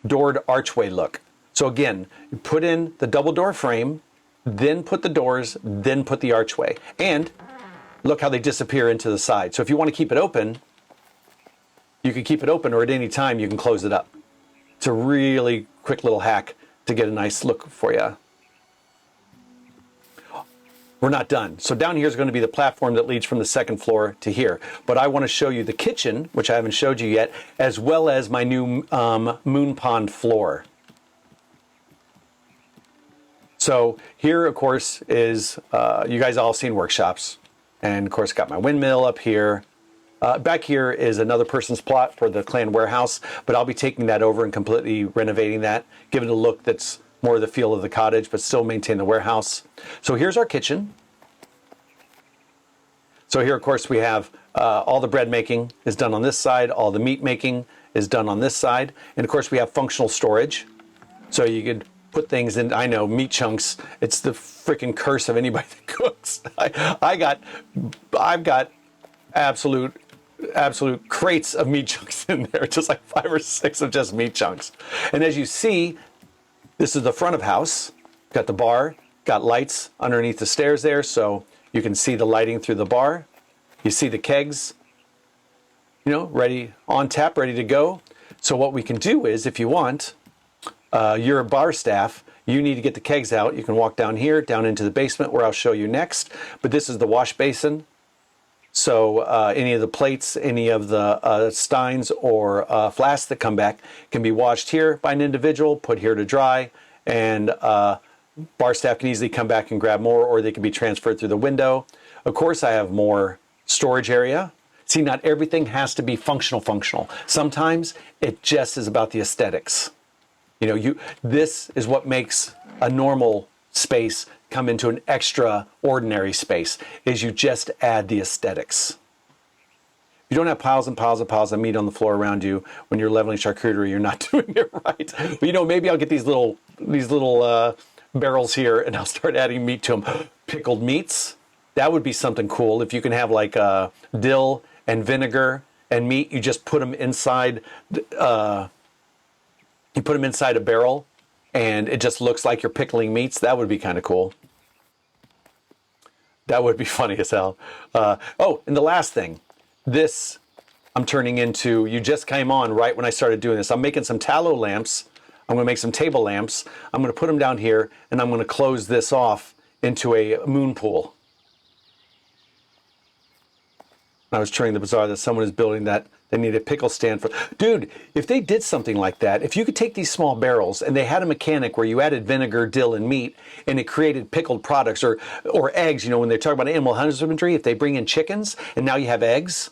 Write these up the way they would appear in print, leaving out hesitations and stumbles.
doored archway look. So again, you put in the double door frame, then put the doors, then put the archway. And look how they disappear into the side. So if you want to keep it open, you can keep it open, or at any time you can close it up. It's a really quick little hack to get a nice look for you. We're not done. So down here is going to be the platform that leads from the second floor to here. But I want to show you the kitchen, which I haven't showed you yet, as well as my new moon pond floor. So here, of course, is, you guys all seen workshops. And of course, got my windmill up here. Back here is another person's plot for the clan warehouse, but I'll be taking that over and completely renovating that, giving it a look that's more the feel of the cottage, but still maintain the warehouse. So here's our kitchen. So here, of course, we have all the bread making is done on this side. All the meat making is done on this side. And of course, we have functional storage. So you could put things in, I know, meat chunks. It's the freaking curse of anybody that cooks. I've got absolute crates of meat chunks in there, just like 5 or 6 of just meat chunks. And as you see, this is the front of house. Got the bar, got lights underneath the stairs there, so you can see the lighting through the bar. You see the kegs, you know, ready, on tap, ready to go. So what we can do is, if you want, you're a bar staff, you need to get the kegs out. You can walk down here, down into the basement where I'll show you next. But this is the wash basin. So any of the plates, any of the steins or flasks that come back can be washed here by an individual, put here to dry, and bar staff can easily come back and grab more, or they can be transferred through the window. Of course, I have more storage area. See, not everything has to be functional. Sometimes it just is about the aesthetics. You know, this is what makes a normal space come into an extraordinary space, is you just add the aesthetics. If you don't have piles and piles and piles of meat on the floor around you when you're leveling charcuterie, you're not doing it right. But you know, maybe I'll get these little barrels here and I'll start adding meat to them. Pickled meats, that would be something cool. If you can have like dill and vinegar and meat, you just put them inside, you put them inside a barrel, and it just looks like you're pickling meats. That would be kind of cool. That would be funny as hell. Oh, and the last thing, this I'm turning into, you just came on right when I started doing this. I'm making some tallow lamps. I'm going to make some table lamps. I'm going to put them down here, and I'm going to close this off into a moon pool. I was touring the bazaar that someone is building that. They need a pickle stand for. Dude, if they did something like that, if you could take these small barrels and they had a mechanic where you added vinegar, dill, and meat, and it created pickled products or eggs, you know, when they talk about animal husbandry, if they bring in chickens and now you have eggs,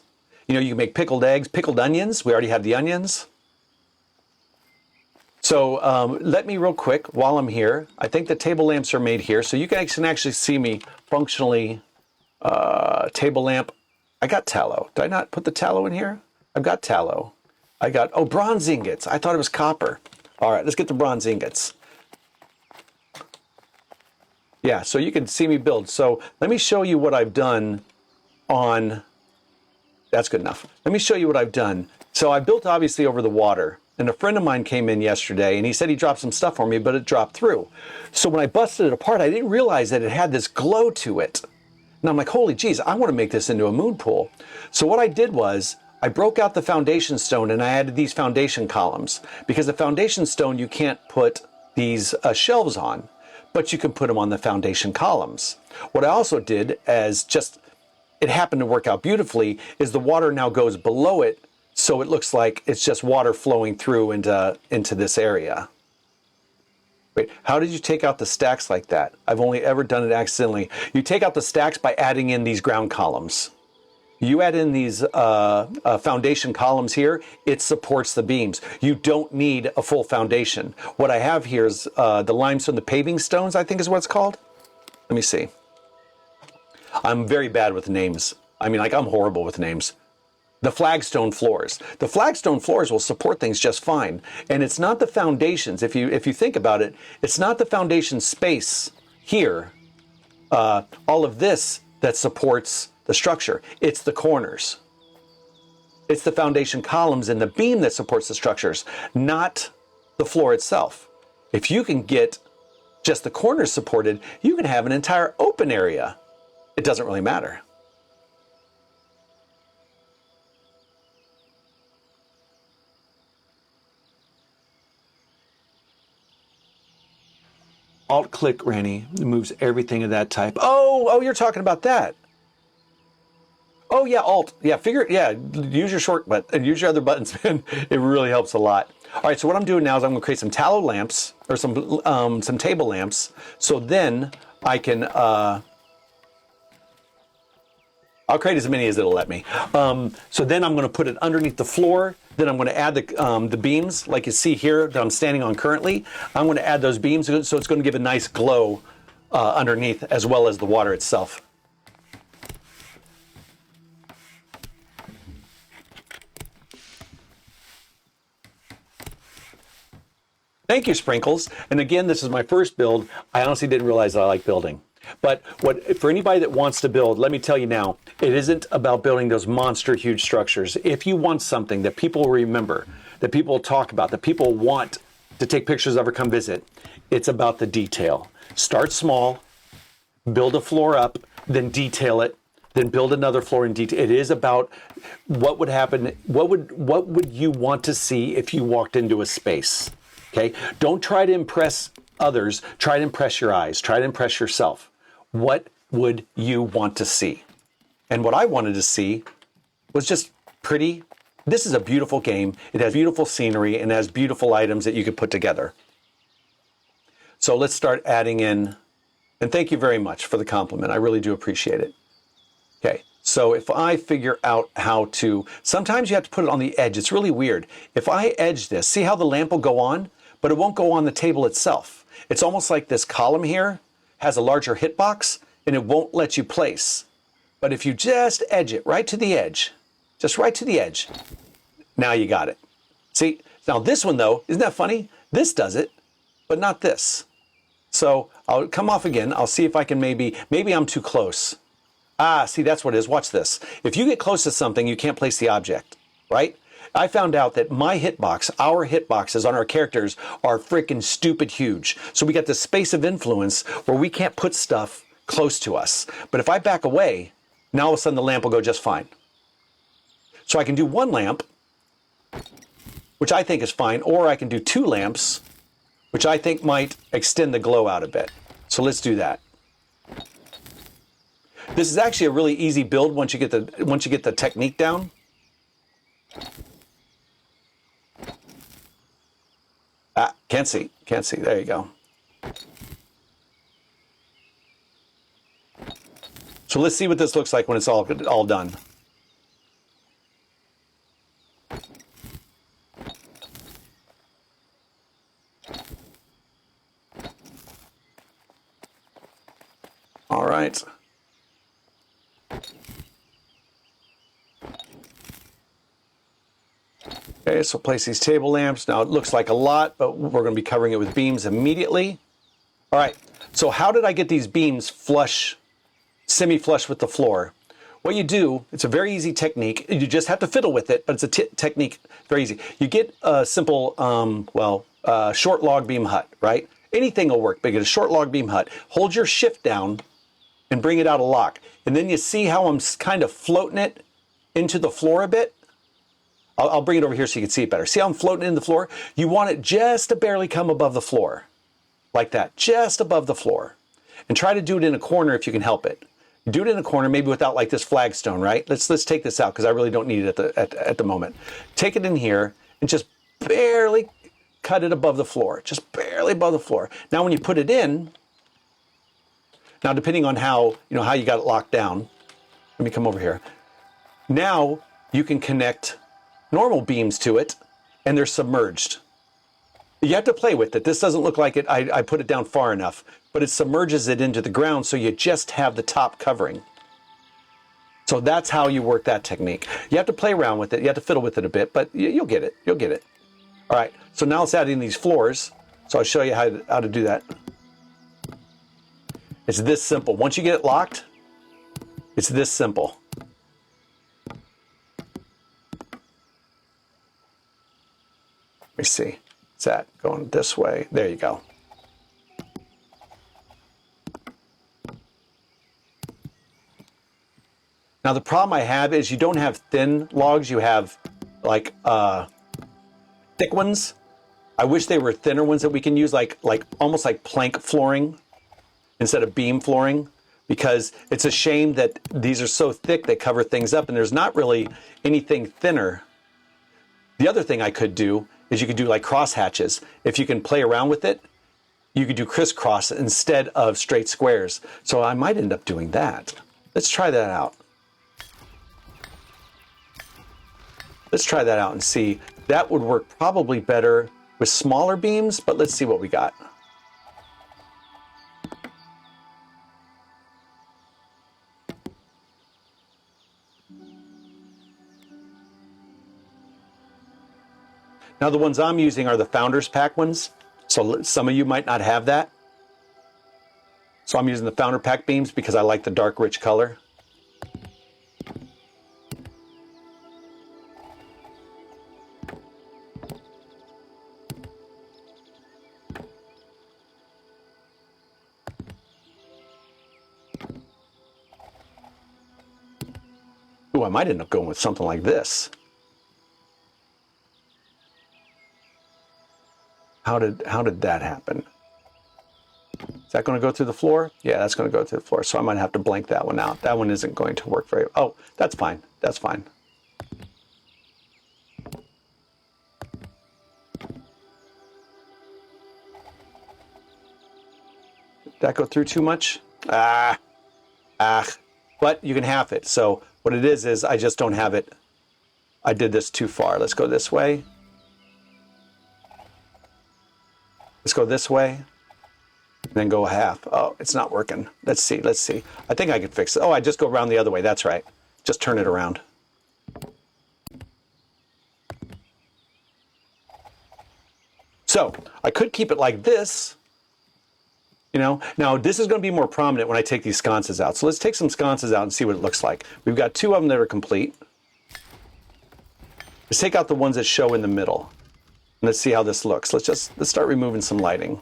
you know, you can make pickled eggs, pickled onions. We already have the onions. So let me real quick, while I'm here, I think the table lamps are made here. So you guys can actually see me functionally table lamp. I got tallow. Did I not put the tallow in here? I've got tallow. I got, oh, bronze ingots. I thought it was copper. All right, let's get the bronze ingots. Yeah, so you can see me build. So let me show you what I've done on, that's good enough. Let me show you what I've done. So I built obviously over the water, and a friend of mine came in yesterday and he said he dropped some stuff for me, but it dropped through. So when I busted it apart, I didn't realize that it had this glow to it. And I'm like, holy geez, I want to make this into a moon pool. So what I did was, I broke out the foundation stone and I added these foundation columns, because the foundation stone you can't put these shelves on, but you can put them on the foundation columns. What I also did, as just it happened to work out beautifully, is the water now goes below it, so it looks like it's just water flowing through into this area. Wait, how did you take out the stacks like that? I've only ever done it accidentally. You take out the stacks by adding in these ground columns. You add in these foundation columns here, it supports the beams. You don't need a full foundation. What I have here is the limestone, the paving stones, I think is what it's called. Let me see. I'm very bad with names. I mean, like, I'm horrible with names. The flagstone floors. The flagstone floors will support things just fine. And it's not the foundations. If you think about it, it's not the foundation space here, all of this that supports the structure. It's the corners. It's the foundation columns and the beam that supports the structures, not the floor itself. If you can get just the corners supported, you can have an entire open area. It doesn't really matter. Alt-click, Randy, moves everything of that type. Oh, you're talking about that. Oh yeah, Alt. Yeah, use your short button and use your other buttons, man. It really helps a lot. All right, so what I'm doing now is I'm going to create some tallow lamps or some table lamps. So then I can I'll create as many as it'll let me. So then I'm going to put it underneath the floor. Then I'm going to add the beams, like you see here that I'm standing on currently. I'm going to add those beams, so it's going to give a nice glow underneath as well as the water itself. Thank you, Sprinkles. And again, this is my first build. I honestly didn't realize that I like building. But for anybody that wants to build, let me tell you now, it isn't about building those monster huge structures. If you want something that people remember, that people talk about, that people want to take pictures of or come visit, it's about the detail. Start small, build a floor up, then detail it, then build another floor in detail. It is about what would happen, what would you want to see if you walked into a space. Okay? Don't try to impress others. Try to impress your eyes. Try to impress yourself. What would you want to see? And what I wanted to see was just pretty. This is a beautiful game. It has beautiful scenery and has beautiful items that you could put together. So let's start adding in. And thank you very much for the compliment. I really do appreciate it. Okay. So if I figure out how to, sometimes you have to put it on the edge. It's really weird. If I edge this, see how the lamp will go on, but it won't go on the table itself. It's almost like this column here has a larger hitbox and it won't let you place. But if you just edge it right to the edge, just right to the edge, now you got it. See, now this one though, isn't that funny? This does it, but not this. So I'll come off again. I'll see if I can maybe I'm too close. Ah, see, that's what it is. Watch this. If you get close to something, you can't place the object, right? I found out that my hitbox, our hitboxes on our characters are freaking stupid huge. So we got this space of influence where we can't put stuff close to us. But if I back away, now all of a sudden the lamp will go just fine. So I can do one lamp, which I think is fine, or I can do two lamps, which I think might extend the glow out a bit. So let's do that. This is actually a really easy build once you get the technique down. Ah, can't see. There you go. So let's see what this looks like when it's all done. All right. Okay, so place these table lamps. Now it looks like a lot, but we're going to be covering it with beams immediately. All right, so how did I get these beams flush, semi-flush with the floor? What you do, it's a very easy technique. You just have to fiddle with it, but it's a technique, very easy. You get a simple, short log beam hut, right? Anything will work, but get a short log beam hut. Hold your shift down and bring it out of lock. And then you see how I'm kind of floating it into the floor a bit? I'll bring it over here so you can see it better. See how I'm floating in the floor? You want it just to barely come above the floor. Like that, just above the floor. And try to do it in a corner if you can help it. Do it in a corner, maybe without like this flagstone, right? Let's take this out because I really don't need it at the moment. Take it in here and just barely cut it above the floor. Just barely above the floor. Now when you put it in, now depending on how you got it locked down, let me come over here. Now you can connect normal beams to it and they're submerged. You have to play with it. This doesn't look like it. I put it down far enough, but it submerges it into the ground so you just have the top covering. So that's how you work that technique. You have to play around with it. You have to fiddle with it a bit, but you'll get it. You'll get it. All right, so now let's add in these floors. So I'll show you how to do that. It's this simple. Once you get it locked, it's this simple. Let me see. What's that? Going this way. There you go. Now the problem I have is you don't have thin logs, you have like thick ones. I wish they were thinner ones that we can use, like almost like plank flooring instead of beam flooring, because it's a shame that these are so thick they cover things up and there's not really anything thinner. The other thing I could do is you could do like cross hatches. If you can play around with it, you could do crisscross instead of straight squares. So I might end up doing that. Let's try that out. Let's try that out and see. That would work probably better with smaller beams, but let's see what we got. Now the ones I'm using are the Founders Pack ones, so some of you might not have that. So I'm using the Founder Pack beams because I like the dark, rich color. Ooh, I might end up going with something like this. How did that happen? Is that going to go through the floor? Yeah, that's going to go through the floor. So I might have to blank that one out. That one isn't going to work very well. Oh, that's fine. That's fine. Did that go through too much? But you can half it. So what it is I just don't have it. I did this too far. Let's go this way. Let's go this way, and then go half. Oh, it's not working. Let's see, let's see. I think I can fix it. Oh, I just go around the other way. That's right. Just turn it around. So I could keep it like this, you know. Now this is going to be more prominent when I take these sconces out. So let's take some sconces out and see what it looks like. We've got two of them that are complete. Let's take out the ones that show in the middle. Let's see how this looks. Let's start removing some lighting.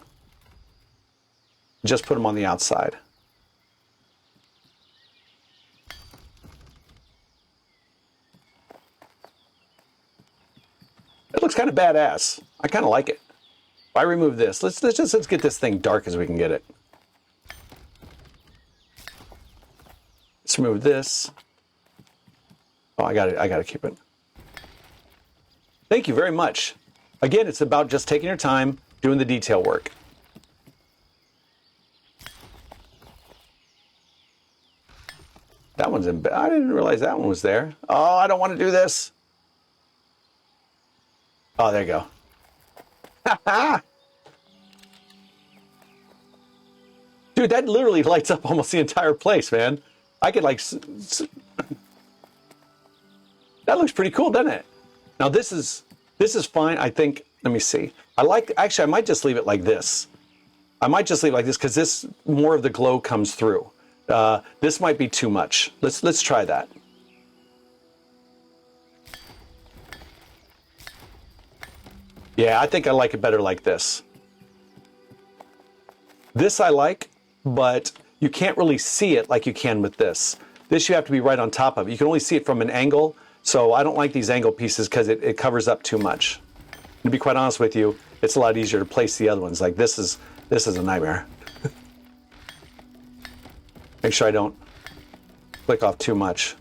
Just put them on the outside. It looks kind of badass. I kind of like it. If I remove this, let's get this thing dark as we can get it. Let's remove this. Oh, I got to keep it. Thank you very much. Again, it's about just taking your time, doing the detail work. That one's in bed. I didn't realize that one was there. Oh, I don't want to do this. Oh, there you go. Dude, that literally lights up almost the entire place, man. I could like... That looks pretty cool, doesn't it? Now this is fine, I think. Let me see. Actually, I might just leave it like this. I might just leave it like this because this, more of the glow comes through. This might be too much. Let's try that. Yeah, I think I like it better like this. This I like, but you can't really see it like you can with this. This you have to be right on top of. You can only see it from an angle. So I don't like these angle pieces because it covers up too much. To be quite honest with you, it's a lot easier to place the other ones. Like this is a nightmare. Make sure I don't click off too much.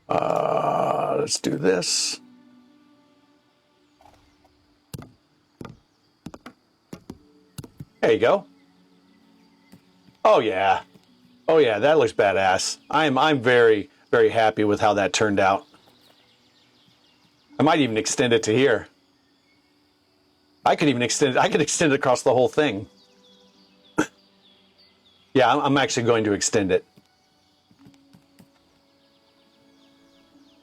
Let's do this. There you go. Oh yeah. Oh yeah, that looks badass. I'm very, very happy with how that turned out. I might even extend it to here. I could even extend it. I could extend it across the whole thing. Yeah, I'm actually going to extend it.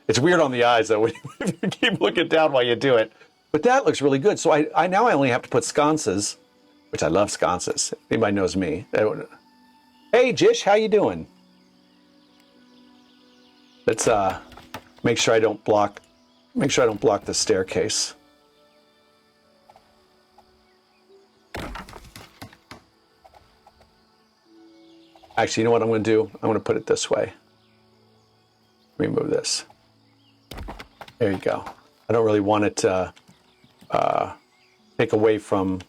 It's weird on the eyes though, if you keep looking down while you do it. But that looks really good. So I now I only have to put sconces, which I love sconces. Anybody knows me. Hey Jish, how you doing? Let's make sure I don't block the staircase. Actually, you know what I'm going to do? I'm going to put it this way. Remove this. There you go. I don't really want it to take away from...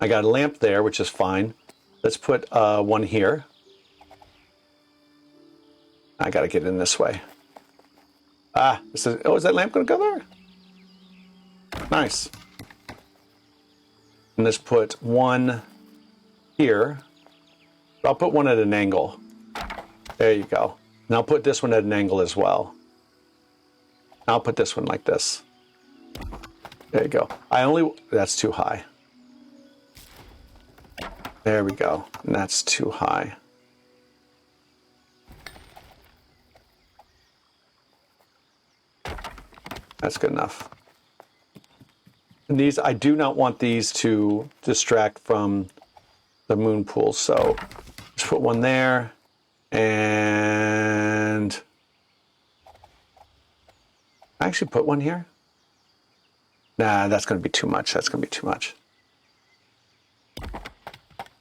I got a lamp there, which is fine. Let's put one here. I got to get in this way. Is that lamp going to go there? Nice. And let's put one here. I'll put one at an angle. There you go. And I'll put this one at an angle as well. I'll put this one like this. There you go. That's too high. There we go. And that's too high. That's good enough. And these, I do not want these to distract from the moon pool. So just put one there and actually put one here. Nah, that's going to be too much. That's going to be too much.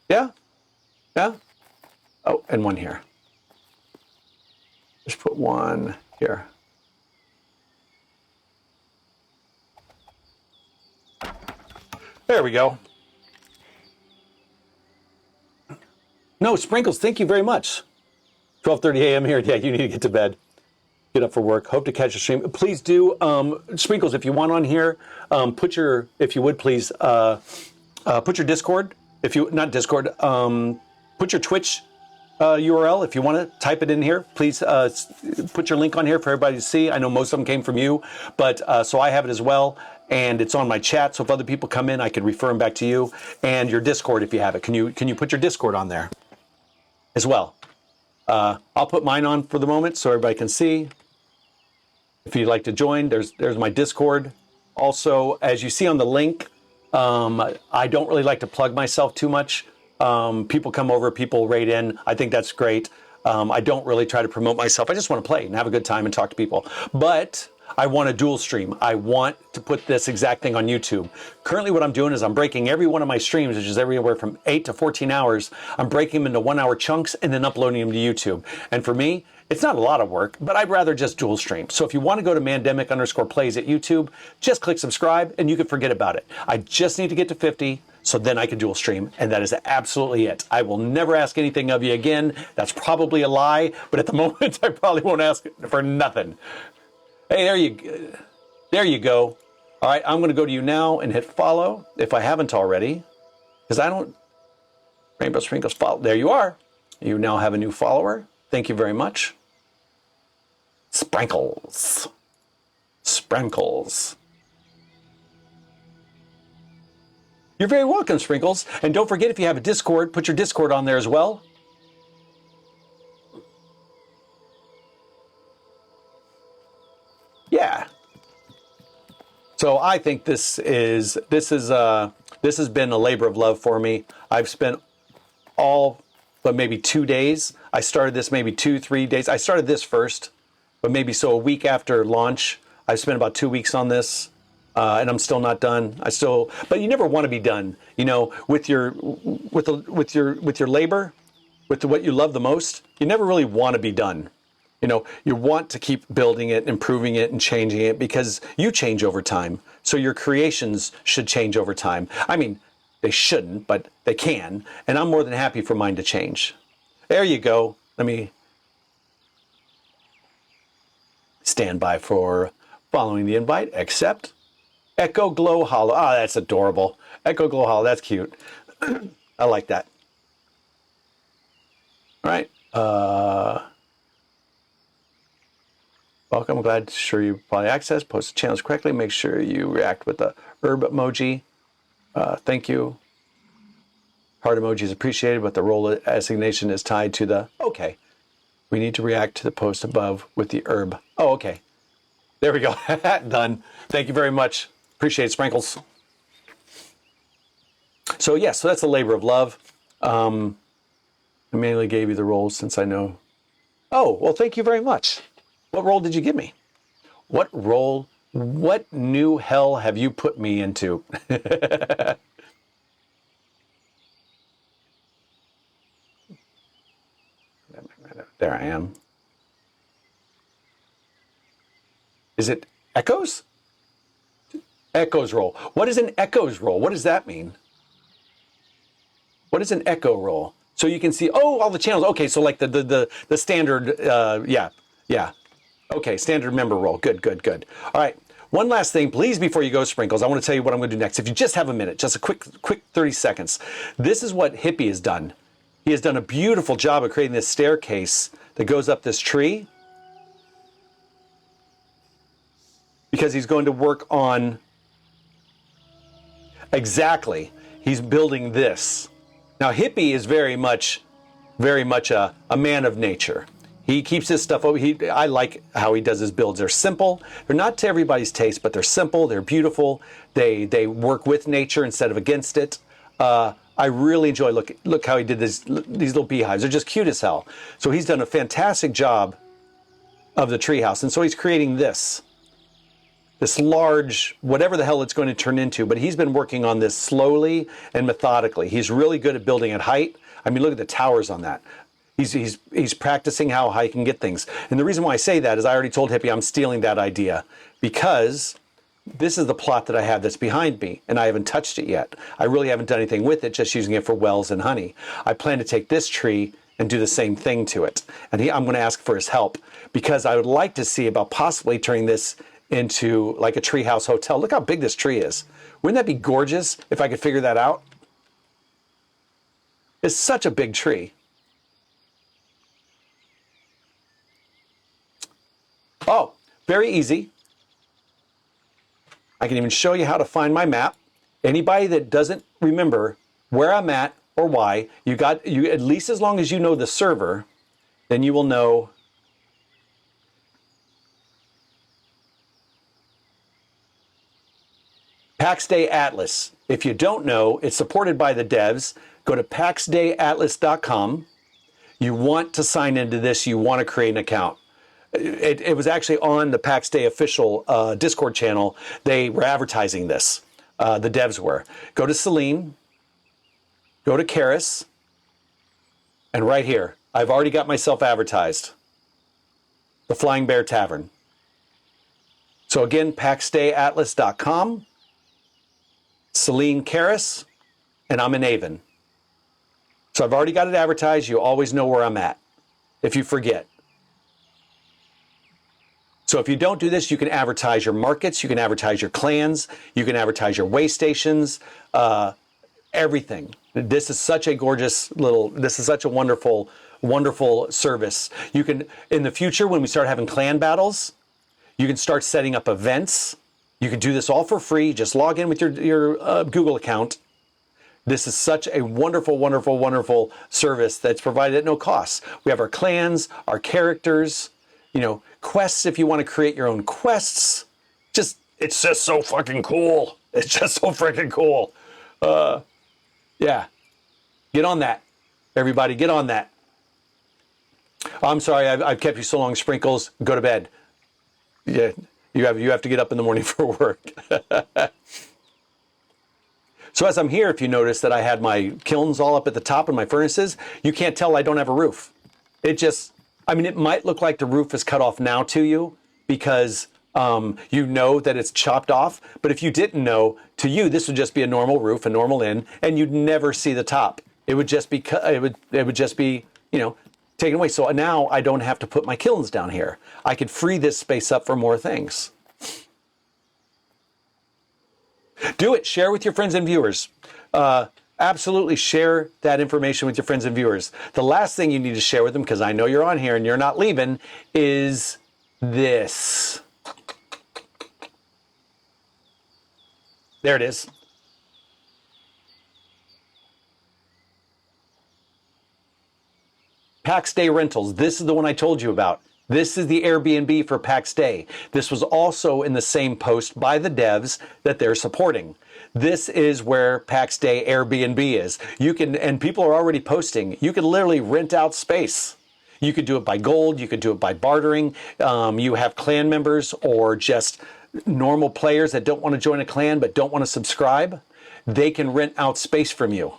Yeah? Yeah? Oh, and one here. Just put one here. There we go. No, Sprinkles, thank you very much. 12:30 a.m. here. Yeah, you need to get to bed. Get up for work. Hope to catch a stream. Please do, Sprinkles, if you want on here, if you would please, put your Discord, not Discord, put your Twitch URL if you want to type it in here. Please put your link on here for everybody to see. I know most of them came from you, but so I have it as well. And it's on my chat, so if other people come in, I can refer them back to you. And your Discord, if you have it. Can you put your Discord on there as well? I'll put mine on for the moment so everybody can see. If you'd like to join, there's my Discord. Also, as you see on the link, I don't really like to plug myself too much. People come over, people rate in. I think that's great. I don't really try to promote myself. I just want to play and have a good time and talk to people. But I want a dual stream. I want to put this exact thing on YouTube. Currently what I'm doing is I'm breaking every one of my streams, which is everywhere from 8 to 14 hours. I'm breaking them into 1-hour chunks and then uploading them to YouTube. And for me, it's not a lot of work, but I'd rather just dual stream. So if you want to go to Mandemikc_Plays at YouTube, just click subscribe and you can forget about it. I just need to get to 50. So then I can dual stream, and that is absolutely it. I will never ask anything of you again. That's probably a lie, but at the moment, I probably won't ask for nothing. Hey, there you go. All right, I'm going to go to you now and hit follow, if I haven't already, because I don't... Rainbow Sprinkles follow. There you are. You now have a new follower. Thank you very much. Sprinkles. Sprinkles. You're very welcome, Sprinkles. And don't forget, if you have a Discord, put your Discord on there as well. Yeah. So I think this has been a labor of love for me. I've spent all but maybe 2 days. I started this maybe 2-3 days. I started this first, but maybe so a week after launch. I spent about 2 weeks on this. And I'm still not done. But you never want to be done. You know, with your labor, with what you love the most, you never really want to be done. You know, you want to keep building it, improving it, and changing it because you change over time. So your creations should change over time. I mean, they shouldn't, but they can. And I'm more than happy for mine to change. There you go. Let me stand by for following the invite. Accept. Echo Glow Hollow. Ah, that's adorable. Echo Glow Hollow. That's cute. I like that. All right. Welcome. I'm glad to show you probably access. Post the channels correctly. Make sure you react with the herb emoji. Thank you. Heart emoji is appreciated, but the role assignation is tied to the... Okay. We need to react to the post above with the herb. Oh, okay. There we go. Done. Thank you very much. Appreciate it, Sprinkles. So, yeah, so that's a labor of love. I mainly gave you the roles since I know... Oh, well, thank you very much. What role did you give me? What role, what new hell have you put me into? There I am. Is it echoes? Echoes role. What is an echoes role? What does that mean? What is an echo role? So you can see, oh, all the channels. Okay, so like the standard, yeah. Okay, standard member role. Good. All right, one last thing, please, before you go, Sprinkles. I want to tell you what I'm going to do next. If you just have a minute, just a quick 30 seconds. This is what Hippie has done. He has done a beautiful job of creating this staircase that goes up this tree, because he's going to work on, exactly, he's building this. Now, Hippie is very much a man of nature. He keeps his stuff over. I like how he does his builds. They're simple. They're not to everybody's taste, but they're simple. They're beautiful. They work with nature instead of against it. I really enjoy, look how he did these little beehives. They're just cute as hell. So he's done a fantastic job of the treehouse. And so he's creating this large, whatever the hell it's going to turn into, but he's been working on this slowly and methodically. He's really good at building at height. I mean, look at the towers on that. He's practicing how high he can get things. And the reason why I say that is I already told Hippie I'm stealing that idea, because this is the plot that I have that's behind me, and I haven't touched it yet. I really haven't done anything with it, just using it for wells and honey. I plan to take this tree and do the same thing to it. And I'm going to ask for his help, because I would like to see about possibly turning this into like a treehouse hotel. Look how big this tree is. Wouldn't that be gorgeous if I could figure that out? It's such a big tree. Oh, very easy. I can even show you how to find my map. Anybody that doesn't remember where I'm at or why, you at least as long as you know the server, then you will know. Pax Dei Atlas. If you don't know, it's supported by the devs. Go to paxdeiatlas.com. You want to sign into this. You want to create an account. It was actually on the Pax Dei official Discord channel. They were advertising this. The devs were. Go to Celine. Go to Karis. And right here, I've already got myself advertised. The Flying Bear Tavern. So again, paxdeiatlas.com. Celine Karis. And I'm in Avon. So I've already got it advertised. You always know where I'm at if you forget. So if you don't do this, you can advertise your markets, you can advertise your clans, you can advertise your way stations, everything. This is such a gorgeous this is such a wonderful, wonderful service. You can, in the future, when we start having clan battles, you can start setting up events. You can do this all for free. Just log in with your Google account. This is such a wonderful, wonderful, wonderful service that's provided at no cost. We have our clans, our characters, quests if you want to create your own quests. It's just so fucking cool. It's just so freaking cool. Yeah. Get on that. Everybody, get on that. I'm sorry I've kept you so long, Sprinkles. Go to bed. Yeah, you have to get up in the morning for work. So as I'm here, if you notice that I had my kilns all up at the top and my furnaces, you can't tell I don't have a roof. It might look like the roof is cut off now to you because you know that it's chopped off. But if you didn't know, to you, this would just be a normal roof, a normal inn, and you'd never see the top. It would just be, taken away. So now I don't have to put my kilns down here. I could free this space up for more things. Do it. Share with your friends and viewers. Absolutely share that information with your friends and viewers. The last thing you need to share with them, because I know you're on here and you're not leaving, is this. There it is. Pax Dei Rentals. This is the one I told you about. This is the Airbnb for Pax Dei. This was also in the same post by the devs that they're supporting. This is where Pax Dei Airbnb is. You can, and people are already posting, you can literally rent out space. You could do it by gold. You could do it by bartering. You have clan members or just normal players that don't want to join a clan but don't want to subscribe. They can rent out space from you.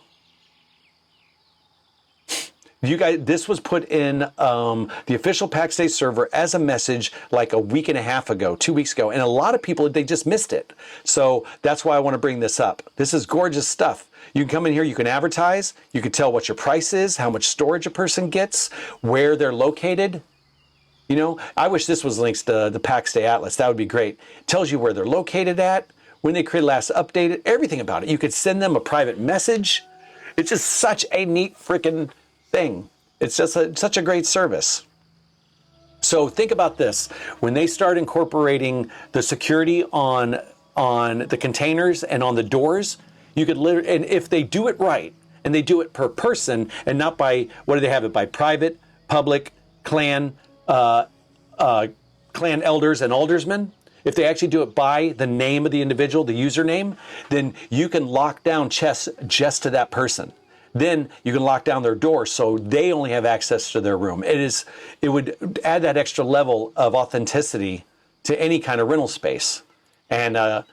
You guys, this was put in the official Pax Dei server as a message like a week and a half ago, 2 weeks ago, and a lot of people, they just missed it. So that's why I want to bring this up. This is gorgeous stuff. You can come in here, you can advertise, you can tell what your price is, how much storage a person gets, where they're located. You know, I wish this was links to the Pax Dei Atlas. That would be great. It tells you where they're located at, when they created last updated, everything about it. You could send them a private message. It's just such a neat freaking thing. It's just such a great service. So think about this. When they start incorporating the security on the containers and on the doors, you could literally, and if they do it right, and they do it per person, and not by, what do they have it, by private, public, clan elders and aldersmen, if they actually do it by the name of the individual, the username, then you can lock down chests just to that person. Then you can lock down their door so they only have access to their room. It would add that extra level of authenticity to any kind of rental space. And I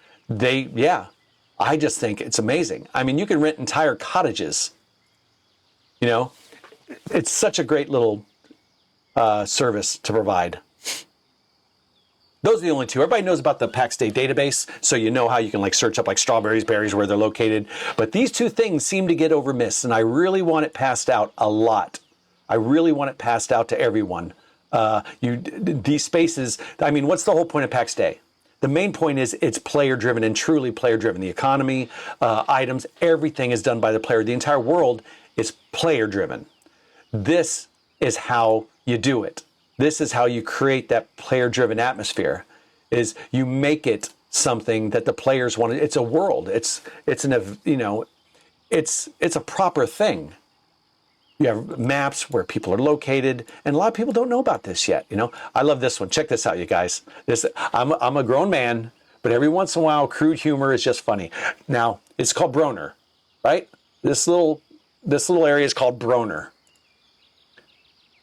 just think it's amazing. I mean, you can rent entire cottages. You know, it's such a great little service to provide. Those are the only two. Everybody knows about the Pax Dei database, so you know how you can like search up like strawberries, berries, where they're located. But these two things seem to get overmissed, and I really want it passed out a lot. I really want it passed out to everyone. These spaces, I mean, what's the whole point of Pax Dei? The main point is it's player-driven and truly player-driven. The economy, items, everything is done by the player. The entire world is player-driven. This is how you do it. This is how you create that player-driven atmosphere, is you make it something that the players want. It's a world. It's a proper thing. You have maps where people are located, and a lot of people don't know about this yet. You know, I love this one. Check this out, you guys. I'm a grown man, but every once in a while, crude humor is just funny. Now, it's called Broner, right? This little area is called Broner.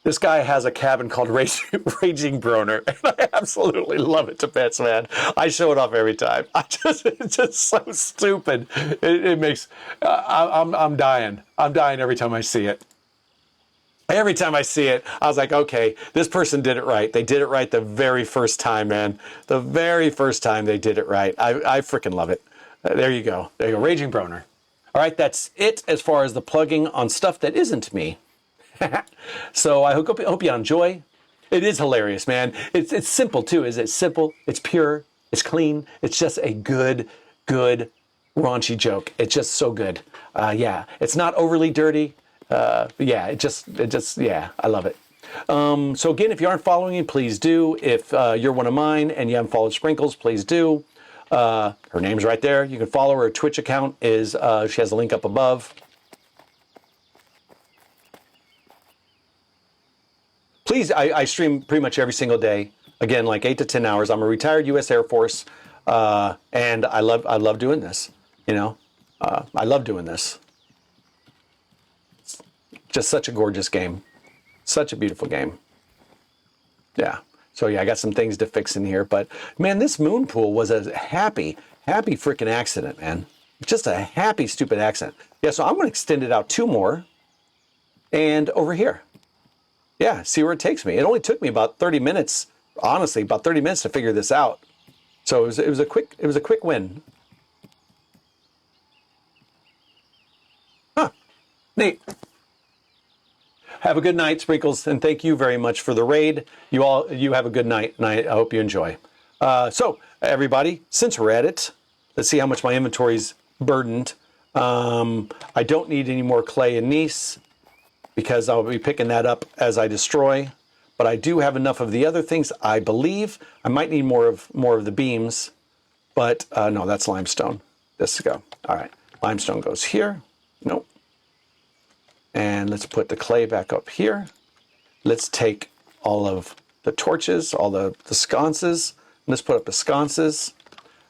This guy has a cabin called Raging Broner, and I absolutely love it to bits, man. I show it off every time. It's just so stupid. It makes, I'm dying. I'm dying every time I see it. Every time I see it, I was like, okay, this person did it right. They did it right the very first time, man. The very first time they did it right. I freaking love it. There you go. There you go, Raging Broner. All right, that's it as far as the plugging on stuff that isn't me. So I hope you enjoy. It is hilarious, man. It's simple too. It's simple. It's pure. It's clean. It's just a good raunchy joke. It's just so good. Yeah, it's not overly dirty. Yeah, it just I love it. So again, if you aren't following me, please do. If you're one of mine and you haven't followed Sprinkles, please do. Her name's right there. You can follow her Twitch account. She has a link up above. Please, I stream pretty much every single day. Again, like 8 to 10 hours. I'm a retired U.S. Air Force, and I love doing this. You know, I love doing this. It's just such a gorgeous game, such a beautiful game. Yeah. So yeah, I got some things to fix in here, but man, this moon pool was a happy freaking accident, man. Just a happy, stupid accident. Yeah. So I'm going to extend it out 2 more, and over here. Yeah, see where it takes me. It only took me about 30 minutes, honestly, about 30 minutes to figure this out. So it was a quick win. Huh. Neat. Have a good night, Sprinkles, and thank you very much for the raid. You have a good night, and I hope you enjoy. So everybody, since we're at it, let's see how much my inventory's burdened. I don't need any more clay and gneiss, because I'll be picking that up as I destroy. But I do have enough of the other things, I believe. I might need more of the beams, but no, that's limestone. This go. All right, limestone goes here. Nope. And let's put the clay back up here. Let's take all of the torches, all the sconces. Let's put up the sconces.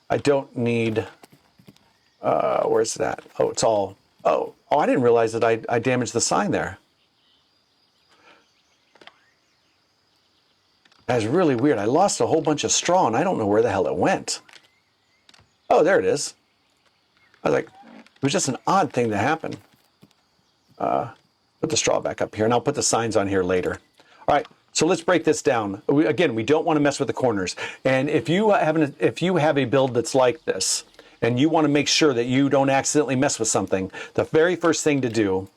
I don't need, where's that? Oh, it's all, oh, I didn't realize that I damaged the sign there. That's really weird. I lost a whole bunch of straw and I don't know where the hell it went. Oh, there it is. I was like, it was just an odd thing to happen. Put the straw back up here, and I'll put the signs on here later. All right, so let's break this down. Again, we don't want to mess with the corners. And if you have a build that's like this, and you want to make sure that you don't accidentally mess with something, the very first thing to do,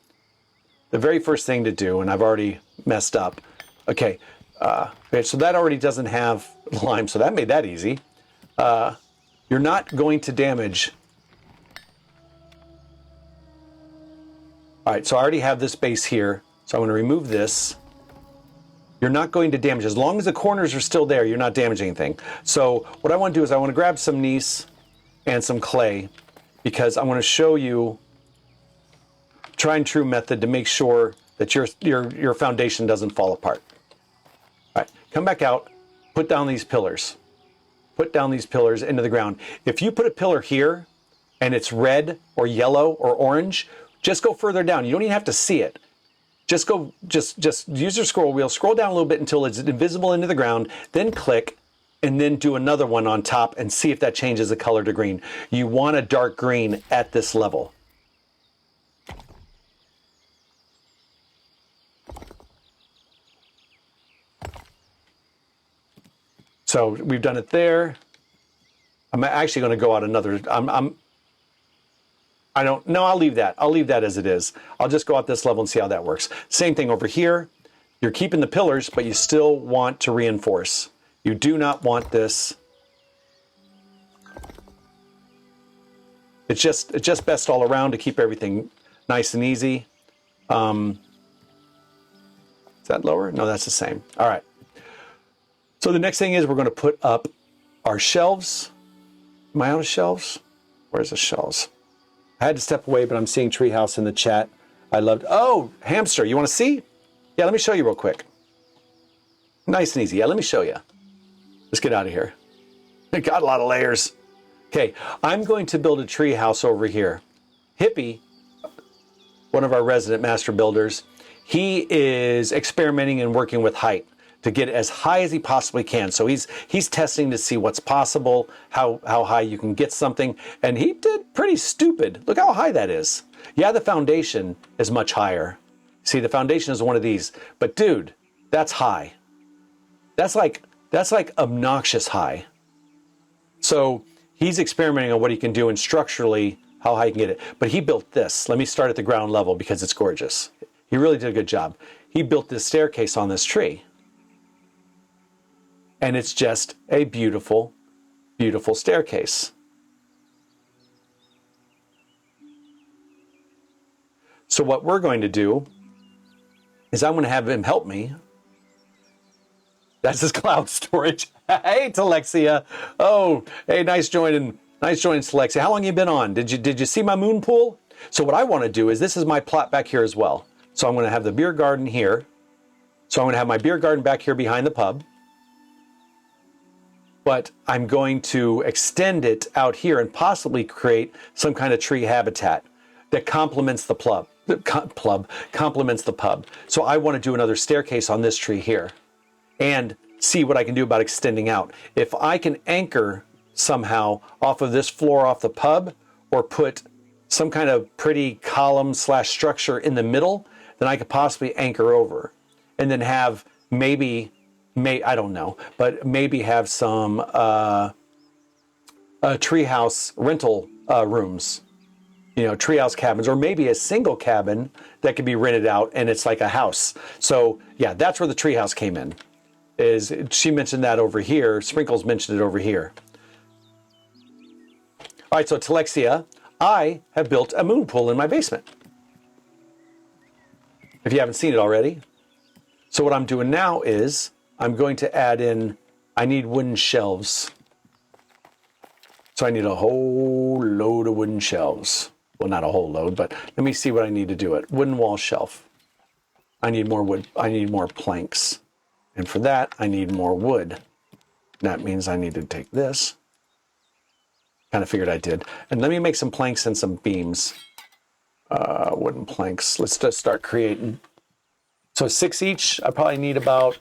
and I've already messed up. Okay, so that already doesn't have lime, so that made that easy. You're not going to damage. All right, so I already have this base here, so I'm going to remove this. You're not going to damage. As long as the corners are still there, you're not damaging anything. So what I want to do is I want to grab some gneiss and some clay, because I want to show you tried and true method to make sure that your foundation doesn't fall apart. All right, come back out, put down these pillars. Put down these pillars into the ground. If you put a pillar here and it's red or yellow or orange, just go further down. You don't even have to see it. Just use your scroll wheel, scroll down a little bit until it's invisible into the ground, then click, and then do another one on top and see if that changes the color to green. You want a dark green at this level. So we've done it there. I'm actually going to go out another. I'll leave that. I'll leave that as it is. I'll just go out this level and see how that works. Same thing over here. You're keeping the pillars, but you still want to reinforce. You do not want this. It's just best all around to keep everything nice and easy. Is that lower? No, that's the same. All right. So the next thing is we're going to put up our shelves. Am I out of shelves? Where's the shelves? I had to step away, but I'm seeing Treehouse in the chat. I loved. Oh, hamster. You want to see? Yeah, let me show you real quick. Nice and easy. Yeah, let me show you. Let's get out of here. It got a lot of layers. Okay, I'm going to build a tree house over here. Hippie, one of our resident master builders, he is experimenting and working with height to get as high as he possibly can. So he's testing to see what's possible, how high you can get something, and he did pretty stupid. Look how high that is. Yeah, the foundation is much higher. See, the foundation is one of these, but dude, that's high. That's like obnoxious high. So he's experimenting on what he can do and structurally how high he can get it. But he built this. Let me start at the ground level because it's gorgeous. He really did a good job. He built this staircase on this tree. And it's just a beautiful, beautiful staircase. So what we're going to do is I'm going to have him help me. That's his cloud storage. Hey, Telexia. Oh, hey, nice joining, Telexia. How long have you been on? Did you see my moon pool? So what I want to do is this is my plot back here as well. So I'm going to have the beer garden here. So I'm going to have my beer garden back here behind the pub. But I'm going to extend it out here and possibly create some kind of tree habitat that complements the complements the pub. So I want to do another staircase on this tree here and see what I can do about extending out. If I can anchor somehow off of this floor off the pub or put some kind of pretty column / structure in the middle, then I could possibly anchor over and then have I don't know, but maybe have some treehouse rental rooms, treehouse cabins, or maybe a single cabin that could be rented out and it's like a house. So yeah, that's where the treehouse came in. She mentioned that over here. Sprinkles mentioned it over here. All right, so Telexia, I have built a moon pool in my basement. If you haven't seen it already. So what I'm doing now is I'm going to add in, I need wooden shelves. So I need a whole load of wooden shelves. Well, not a whole load, but let me see what I need to do it. Wooden wall shelf. I need more wood. I need more planks. And for that, I need more wood. That means I need to take this. Kind of figured I did. And let me make some planks and some beams. Wooden planks. Let's just start creating. So 6 each. I probably need about,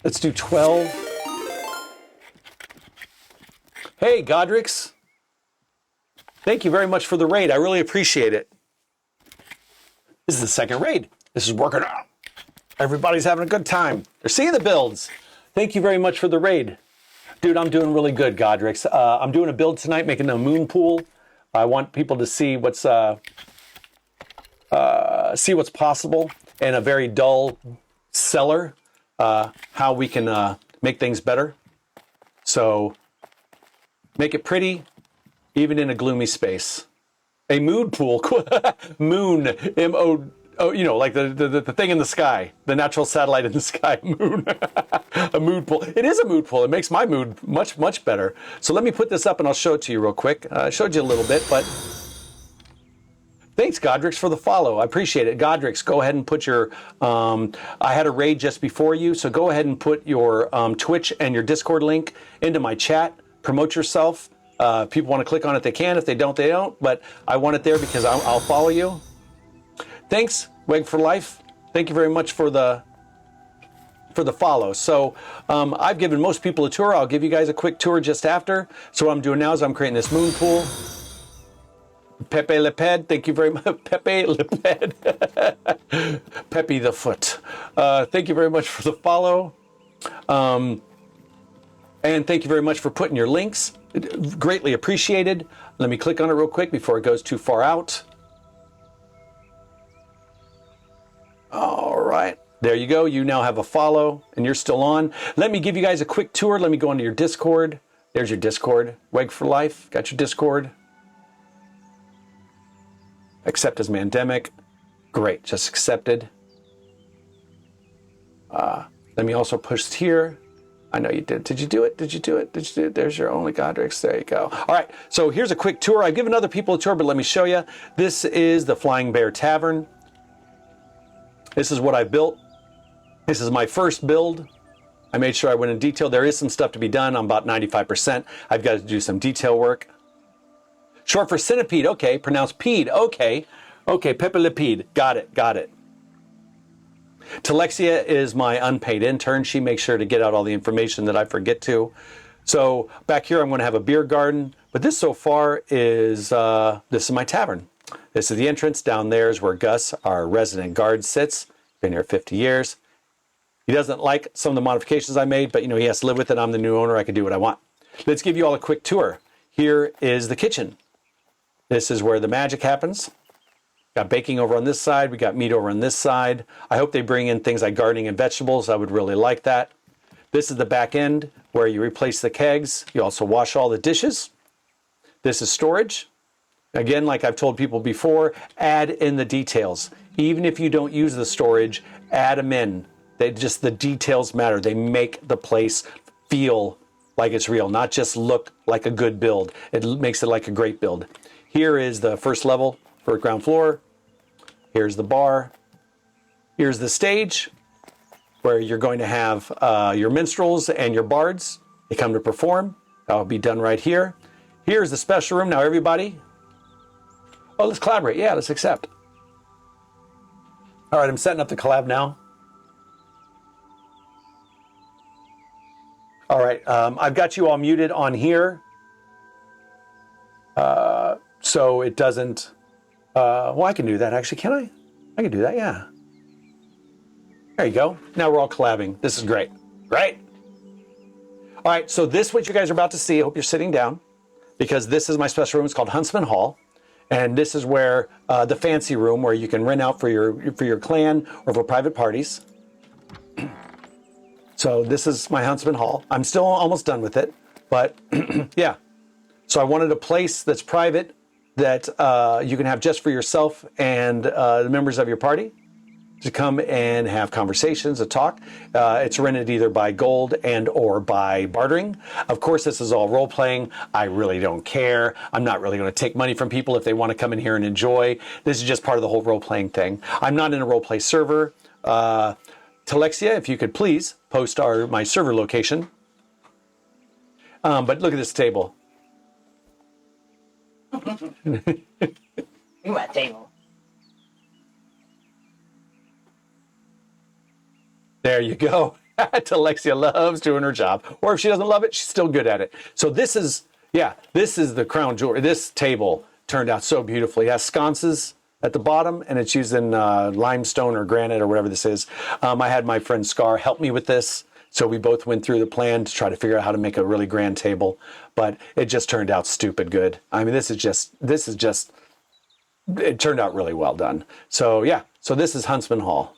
let's do 12. Hey, Godrix. Thank you very much for the raid. I really appreciate it. This is the second raid. This is working out. Everybody's having a good time. They're seeing the builds. Thank you very much for the raid. Dude, I'm doing really good, Godrix. I'm doing a build tonight, making a moon pool. I want people to see what's possible in a very dull cellar, how we can make things better. So make it pretty, even in a gloomy space. A mood pool, moon, M-O, you know, like the thing in the sky, the natural satellite in the sky, moon. A mood pool. It is a mood pool. It makes my mood much, much better. So let me put this up and I'll show it to you real quick. I showed you a little bit, but thanks, Godrix, for the follow. I appreciate it. Godrix, go ahead and put your, I had a raid just before you, so go ahead and put your Twitch and your Discord link into my chat. Promote yourself. If people want to click on it, they can. If they don't, they don't. But I want it there because I'll follow you. Thanks, Weg for Life. Thank you very much for the follow. So I've given most people a tour. I'll give you guys a quick tour just after. So what I'm doing now is I'm creating this moon pool. Pepe Le Ped, thank you very much. Pepe Le Ped. Pepe the Foot. Thank you very much for the follow. And thank you very much for putting your links. Greatly appreciated. Let me click on it real quick before it goes too far out. All right. There you go. You now have a follow and you're still on. Let me give you guys a quick tour. Let me go into your Discord. There's your Discord. Weg for Life. Got your Discord. Accept as Mandemikc. Great. Just accepted. Let me also push here. I know you did. Did you do it? Did you do it? Did you do it? There's your only Godrix. There you go. All right. So here's a quick tour. I've given other people a tour, but let me show you. This is the Flying Bear Tavern. This is what I built. This is my first build. I made sure I went in detail. There is some stuff to be done. I'm about 95%. I've got to do some detail work. Short for centipede. Okay. Pronounced pede. Okay. Okay. Pepe Le Pede. Got it. Got it. Talexia is my unpaid intern. She makes sure to get out all the information that I forget to. So back here, I'm going to have a beer garden. But this so far is, this is my tavern. This is the entrance. Down there is where Gus, our resident guard, sits. Been here 50 years. He doesn't like some of the modifications I made, but you know, he has to live with it. I'm the new owner. I can do what I want. Let's give you all a quick tour. Here is the kitchen. This is where the magic happens. Got baking over on this side. We got meat over on this side. I hope they bring in things like gardening and vegetables. I would really like that. This is the back end where you replace the kegs. You also wash all the dishes. This is storage. Again, like I've told people before, add in the details. Even if you don't use the storage, add them in. The details matter. They make the place feel like it's real, not just look like a good build. It makes it like a great build. Here is the first level for ground floor. Here's the bar. Here's the stage where you're going to have your minstrels and your bards. They come to perform. That'll be done right here. Here's the special room. Now everybody, oh, let's collaborate. Yeah, let's accept. All right, I'm setting up the collab now. All right, I've got you all muted on here. So it doesn't, well, I can do that actually, can I? I can do that, yeah. There you go. Now we're all collabing. This is great. Right? All right, so this, what you guys are about to see, I hope you're sitting down, because this is my special room. It's called Huntsman Hall. And this is where the fancy room where you can rent out for your clan or for private parties. So this is my Huntsman Hall. I'm still almost done with it, but yeah. So I wanted a place that's private that you can have just for yourself and the members of your party to come and have conversations, to talk. It's rented either by gold and or by bartering. Of course, this is all role playing. I really don't care. I'm not really going to take money from people if they want to come in here and enjoy. This is just part of the whole role playing thing. I'm not in a role play server. Talexia, if you could please post my server location. But look at this table. What table? There you go. Talexia loves doing her job. Or if she doesn't love it, she's still good at it. So this is, Yeah, this is the crown jewelry. This table turned out so beautifully. It has sconces at the bottom, and it's using limestone or granite or whatever this is. I had my friend Scar help me with this, so we both went through the plan to try to figure out how to make a really grand table, but it just turned out stupid good. I mean, this is just, it turned out really well done. So yeah, so this is Huntsman Hall.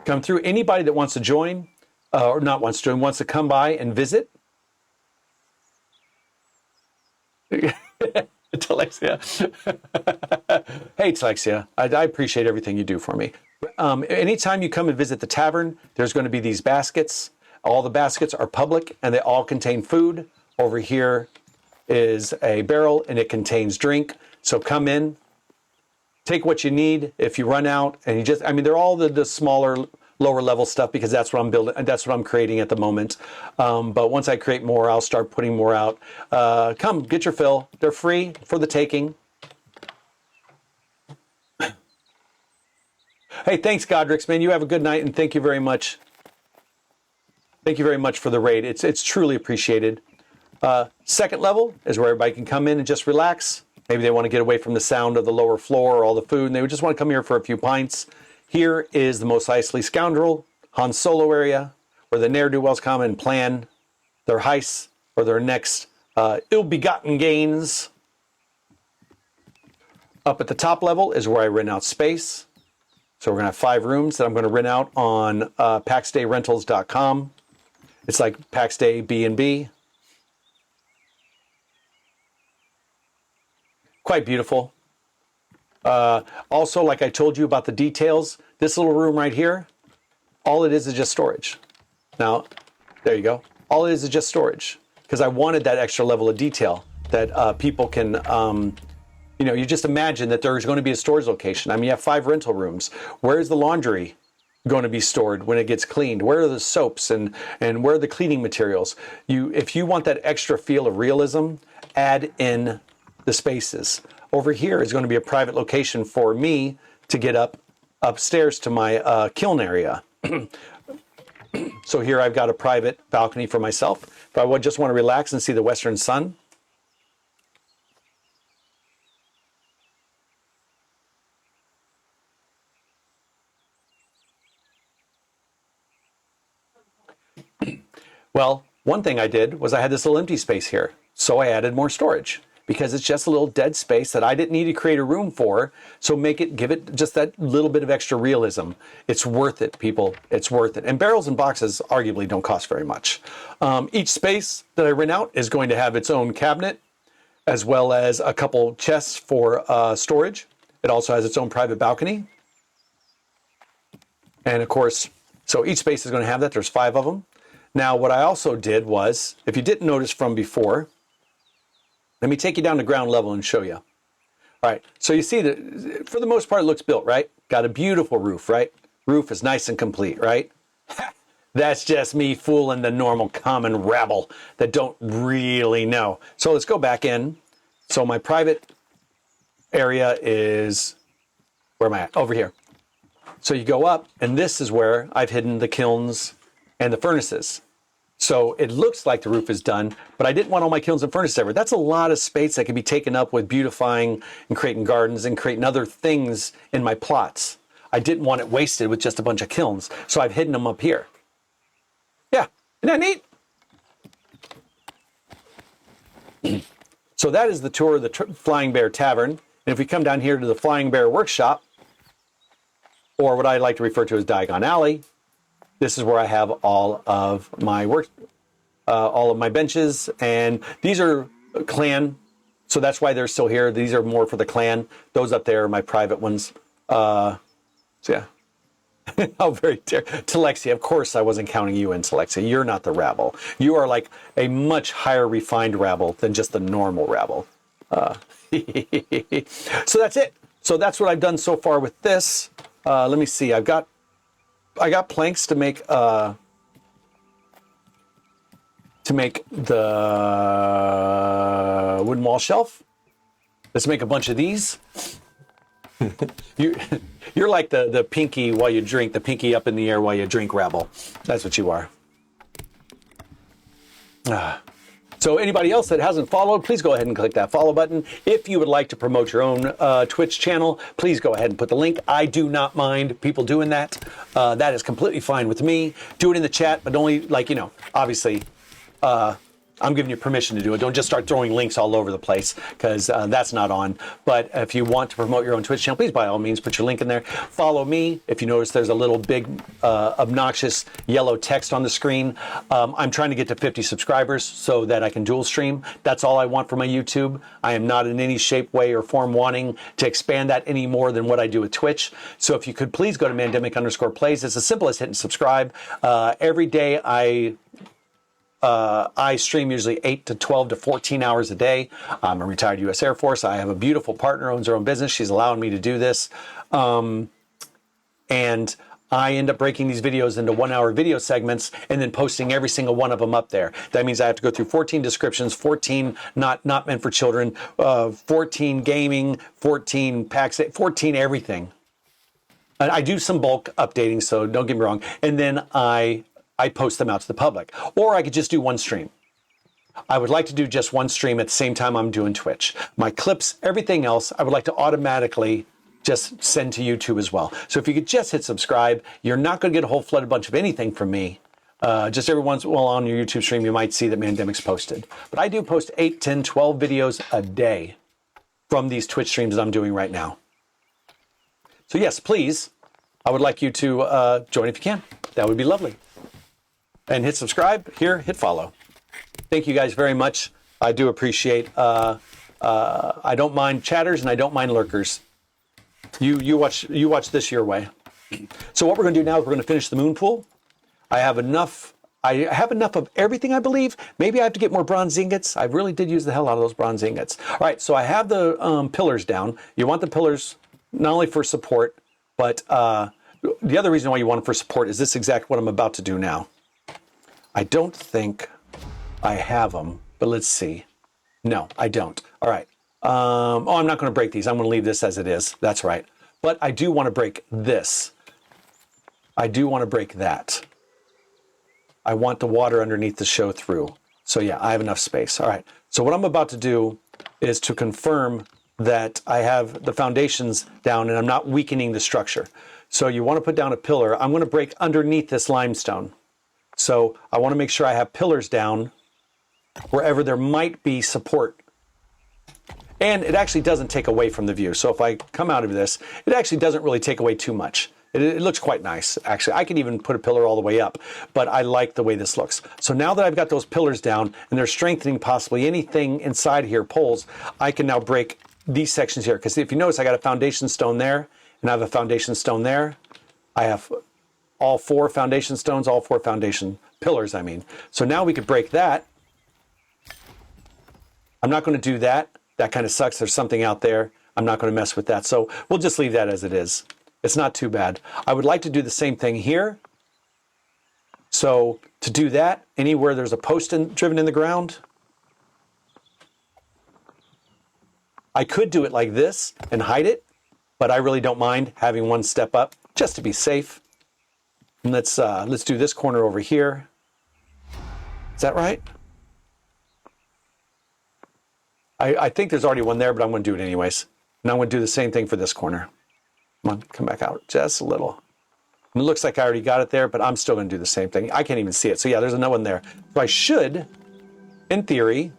Come through. Anybody that wants to join, or not wants to join, wants to come by and visit. Talexia. Hey, Talexia. I appreciate everything you do for me. Anytime you come and visit the tavern, there's going to be these baskets. All the baskets are public, and they all contain food. Over here is a barrel, and it contains drink. So come in, take what you need. If you run out, and you just, I mean, they're all the smaller, lower level stuff because that's what I'm building, and that's what I'm creating at the moment. But once I create more, I'll start putting more out. Come, get your fill. They're free for the taking. Hey, thanks, Godrix, man. You have a good night, and thank you very much. Thank you very much for the raid. It's truly appreciated. Second level is where everybody can come in and just relax. Maybe they want to get away from the sound of the lower floor or all the food, and they would just want to come here for a few pints. Here is the Mos Eisley Scoundrel, Han Solo area, where the ne'er-do-wells come and plan their heists or their next ill-begotten gains. Up at the top level is where I rent out space. So we're going to have 5 rooms that I'm going to rent out on PaxDayRentals.com. It's like Pax Dei B&B. Quite beautiful. Also, like I told you about the details, this little room right here, all it is just storage. Now, there you go. All it is just storage because I wanted that extra level of detail that people can, you know, you just imagine that there's going to be a storage location. I mean, you have 5 rental rooms. Where is the laundry going to be stored when it gets cleaned? Where are the soaps and where are the cleaning materials? If you want that extra feel of realism, add in the spaces. Over here is going to be a private location for me to get upstairs to my kiln area. So here I've got a private balcony for myself. If I would just want to relax and see the western sun. Well, one thing I did was I had this little empty space here. So I added more storage because it's just a little dead space that I didn't need to create a room for. So give it just that little bit of extra realism. It's worth it, people. It's worth it. And barrels and boxes arguably don't cost very much. Each space that I rent out is going to have its own cabinet, as well as a couple chests for storage. It also has its own private balcony. And of course, so each space is going to have that. There's 5 of them. Now, what I also did was, if you didn't notice from before, let me take you down to ground level and show you. All right, so you see that for the most part it looks built, right? Got a beautiful roof, right? Roof is nice and complete, right? That's just me fooling the normal common rabble that don't really know. So let's go back in. So my private area is, where am I at? Over here. So you go up, and this is where I've hidden the kilns and the furnaces. So it looks like the roof is done, but I didn't want all my kilns and furnaces everywhere. That's a lot of space that can be taken up with beautifying and creating gardens and creating other things in my plots. I didn't want it wasted with just a bunch of kilns, so I've hidden them up here. Yeah, isn't that neat? So that is the tour of the Flying Bear Tavern. And if we come down here to the Flying Bear Workshop, or what I like to refer to as Diagon Alley, this is where I have all of my all of my benches, and these are clan, so that's why they're still here. These are more for the clan. Those up there are my private ones. So yeah. Oh, very dear. Talexia, of course I wasn't counting you in, Talexia. You're not the rabble. You are like a much higher refined rabble than just the normal rabble. So that's it. So that's what I've done so far with this. Let me see. I got planks to make the wooden wall shelf. Let's make a bunch of these. You're like the pinky while you drink, the pinky up in the air while you drink rabble. That's what you are. So anybody else that hasn't followed, please go ahead and click that follow button. If you would like to promote your own Twitch channel, please go ahead and put the link. I do not mind people doing that. That is completely fine with me. Do it in the chat, but only, like, you know, obviously, I'm giving you permission to do it. Don't just start throwing links all over the place, because that's not on. But if you want to promote your own Twitch channel, please by all means put your link in there. Follow me. If you notice there's a little big obnoxious yellow text on the screen, I'm trying to get to 50 subscribers so that I can dual stream. That's all I want for my YouTube. I am not in any shape, way, or form wanting to expand that any more than what I do with Twitch. So if you could please go to Mandemikc_Plays. It's as simple as hitting subscribe. Every day I stream usually 8 to 12 to 14 hours a day. I'm a retired U.S. Air Force. I have a beautiful partner, owns her own business. She's allowing me to do this. And I end up breaking these videos into 1-hour video segments and then posting every single one of them up there. That means I have to go through 14 descriptions, 14 not meant for children, 14 gaming, 14 Pax Dei, 14 everything. I do some bulk updating, so don't get me wrong. And then I post them out to the public. Or I could just do one stream. I would like to do just one stream at the same time I'm doing Twitch. My clips, everything else, I would like to automatically just send to YouTube as well. So if you could just hit subscribe, you're not going to get a whole flooded bunch of anything from me. Just every once in a while on your YouTube stream, you might see that Mandemic's posted. But I do post 8, 10, 12 videos a day from these Twitch streams that I'm doing right now. So yes, please, I would like you to join if you can. That would be lovely. And hit subscribe here, hit follow. Thank you guys very much. I do appreciate. I don't mind chatters and I don't mind lurkers. You watch this your way. So what we're going to do now is we're going to finish the moon pool. I have enough of everything, I believe. Maybe I have to get more bronze ingots. I really did use the hell out of those bronze ingots. All right, so I have the pillars down. You want the pillars not only for support, but the other reason why you want them for support is this exact what I'm about to do now. I don't think I have them, but let's see. No, I don't. All right. Oh, I'm not going to break these. I'm going to leave this as it is. That's right. But I do want to break this. I do want to break that. I want the water underneath to show through. So yeah, I have enough space. All right. So what I'm about to do is to confirm that I have the foundations down and I'm not weakening the structure. So you want to put down a pillar. I'm going to break underneath this limestone. So I want to make sure I have pillars down wherever there might be support. And it actually doesn't take away from the view. So if I come out of this, it actually doesn't really take away too much. It looks quite nice, actually. I can even put a pillar all the way up, but I like the way this looks. So now that I've got those pillars down and they're strengthening possibly anything inside here, poles, I can now break these sections here. Because if you notice, I got a foundation stone there and I have a foundation stone there. I have all 4 foundation stones, all 4 foundation pillars, I mean. So now we could break that. I'm not going to do that. That kind of sucks. There's something out there. I'm not going to mess with that. So we'll just leave that as it is. It's not too bad. I would like to do the same thing here. So to do that, anywhere there's a post driven in the ground, I could do it like this and hide it, but I really don't mind having one step up just to be safe. And let's do this corner over here. Is that right? I think there's already one there, but I'm going to do it anyways. And I'm going to do the same thing for this corner. Come on, come back out just a little. And it looks like I already got it there, but I'm still going to do the same thing. I can't even see it. So yeah, there's another one there. So I should, in theory,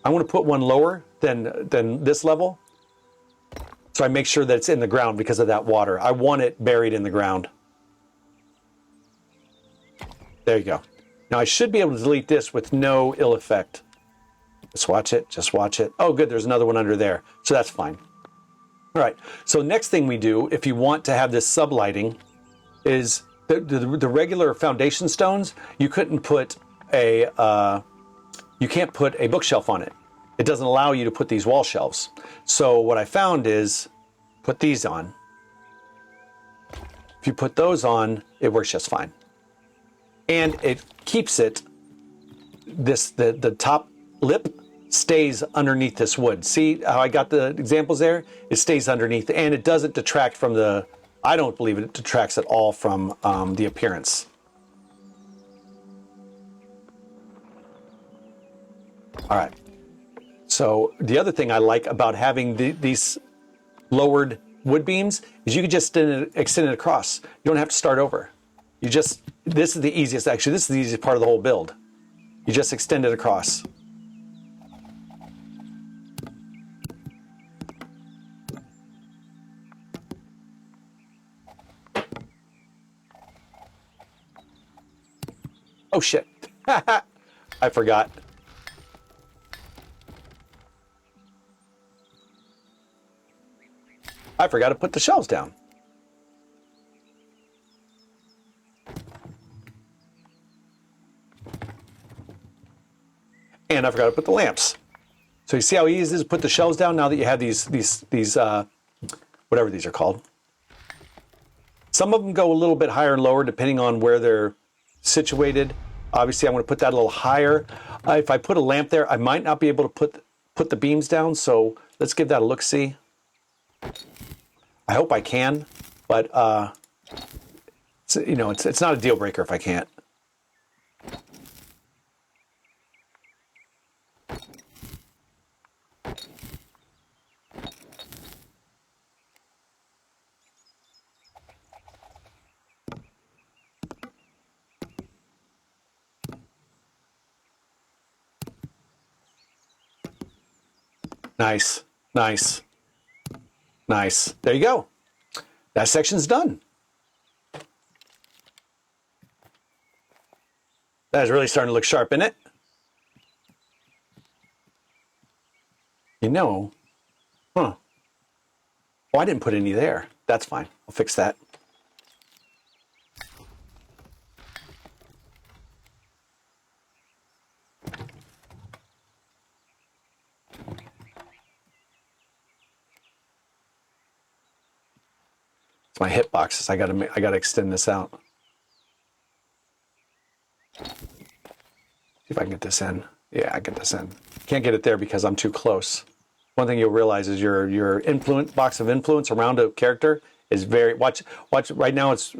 I want to put one lower than this level. So I make sure that it's in the ground because of that water. I want it buried in the ground. There you go. Now I should be able to delete this with no ill effect. Just watch it, just watch it. Oh, good, there's another one under there. So that's fine. All right, so next thing we do, if you want to have this sublighting, is the regular foundation stones, you couldn't put you can't put a bookshelf on it. It doesn't allow you to put these wall shelves. So what I found is, put these on. If you put those on, it works just fine. And it keeps it, the top lip stays underneath this wood. See how I got the examples there? It stays underneath and it doesn't detract from the, I don't believe it detracts at all from the appearance. All right. So the other thing I like about having these lowered wood beams is you can just extend it across. You don't have to start over. This is the easiest, actually, this is the easiest part of the whole build. You just extend it across. Oh shit. I forgot. I forgot to put the shelves down. And I forgot to put the lamps. So you see how easy it is to put the shelves down now that you have these whatever these are called. Some of them go a little bit higher and lower depending on where they're situated. Obviously, I'm going to put that a little higher. If I put a lamp there, I might not be able to put the beams down. So let's give that a look-see. I hope I can, but it's not a deal breaker if I can't. Nice, nice, nice. There you go. That section's done. That is really starting to look sharp, isn't it? You know, huh. Oh, I didn't put any there. That's fine. I'll fix that. It's my hit boxes. I gotta extend this out. See if I can get this in. Yeah, I get this in. Can't get it there because I'm too close. One thing you'll realize is your influence box of influence around a character is very watch right now it's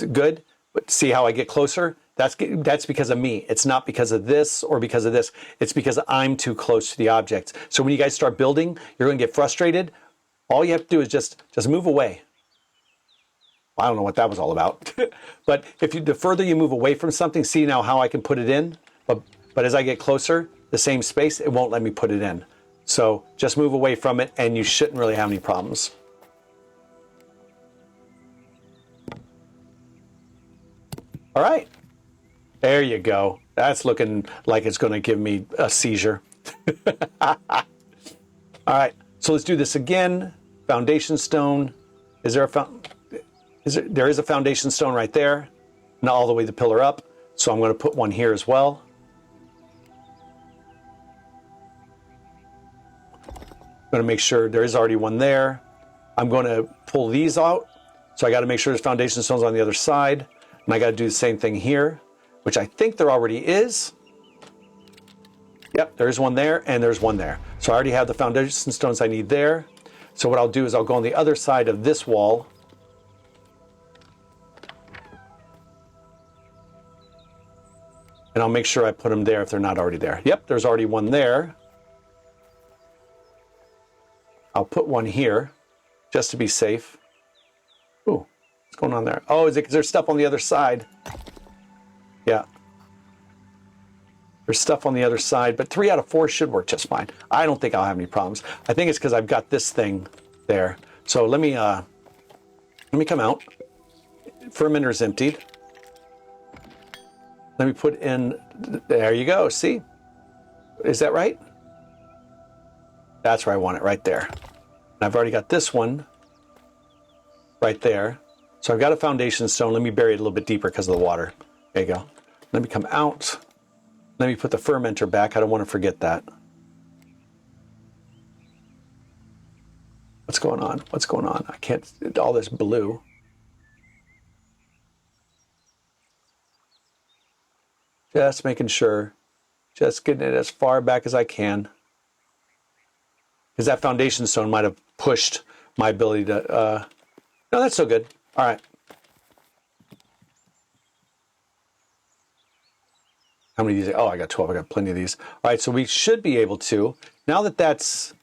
good, but see how I get closer? That's because of me. It's not because of this or because of this. It's because I'm too close to the objects. So when you guys start building, you're going to get frustrated. All you have to do is just move away. I don't know what that was all about. But the further you move away from something, see now how I can put it in. But as I get closer, the same space, it won't let me put it in. So just move away from it and you shouldn't really have any problems. All right. There you go. That's looking like it's going to give me a seizure. All right. So let's do this again. Foundation stone. There is a foundation stone right there, not all the way the pillar up. So I'm going to put one here as well. I'm going to make sure there is already one there. I'm going to pull these out. So I got to make sure there's foundation stones on the other side. And I got to do the same thing here, which I think there already is. Yep, there's one there and there's one there. So I already have the foundation stones I need there. So what I'll do is I'll go on the other side of this wall. And I'll make sure I put them there if they're not already there. Yep, there's already one there. I'll put one here just to be safe. Ooh, what's going on there? Oh, is it because there's stuff on the other side? Yeah. There's stuff on the other side, but 3 out of 4 should work just fine. I don't think I'll have any problems. I think it's because I've got this thing there. So let me come out. Fermenter's emptied. Let me put in, there you go, see? Is that right? That's where I want it, right there. And I've already got this one right there. So I've got a foundation stone. Let me bury it a little bit deeper because of the water. There you go. Let me come out. Let me put the fermenter back. I don't want to forget that. What's going on? What's going on? I can't, all this blue. Just making sure, just getting it as far back as I can. Because that foundation stone might have pushed my ability to, no, that's so good. All right. How many of these? Oh, I got 12. I got plenty of these. All right, so we should be able to, now that that's,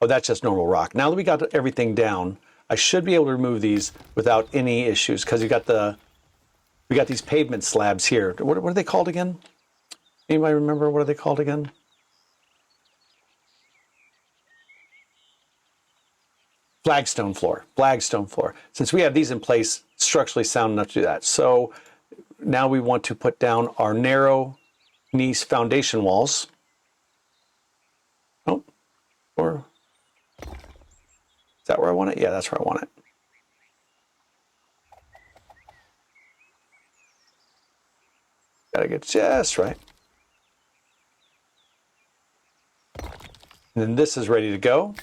oh, that's just normal rock. Now that we got everything down, I should be able to remove these without any issues because we got these pavement slabs here. What are they called again? Anybody remember what are they called again? Flagstone floor. Flagstone floor. Since we have these in place, structurally sound enough to do that. So now we want to put down our narrow gneiss foundation walls. Oh, or is that where I want it? Yeah, that's where I want it. Gotta get just right. And then this is ready to go.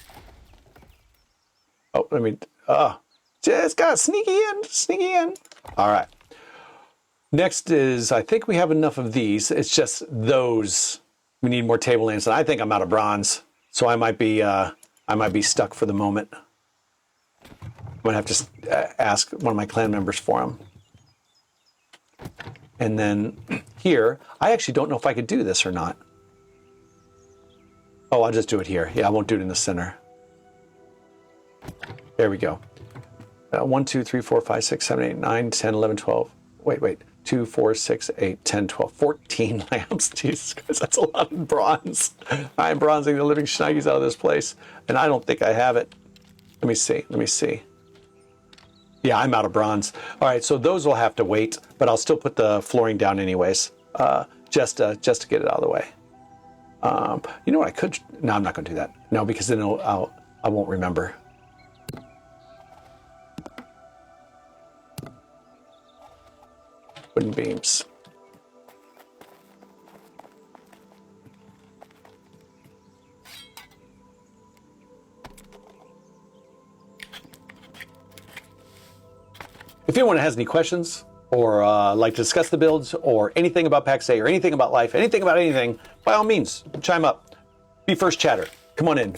Oh, let me, just got sneaky in. All right. Next is, I think we have enough of these. It's just those, we need more table lamps. And I think I'm out of bronze. So I might be stuck for the moment. I'm gonna have to ask one of my clan members for them. And then here, I actually don't know if I could do this or not. Oh, I'll just do it here. Yeah, I won't do it in the center. There we go. 1, 2, 3, 4, 5, 6, 7, 8, 9, 10, 11, 12. Wait. 2, 4, 6, 8, 10, 12, 14 lamps. Jesus Christ, that's a lot of bronze. I'm bronzing the living shnikes out of this place. And I don't think I have it. Let me see. Yeah, I'm out of bronze. All right, so those will have to wait, but I'll still put the flooring down anyways, just to get it out of the way. You know what I could? No, I'm not going to do that. No, because then I won't remember. Wooden beams. If anyone has any questions or like to discuss the builds or anything about Pax Dei or anything about life, anything about anything, by all means, chime up. Be first chatter. Come on in.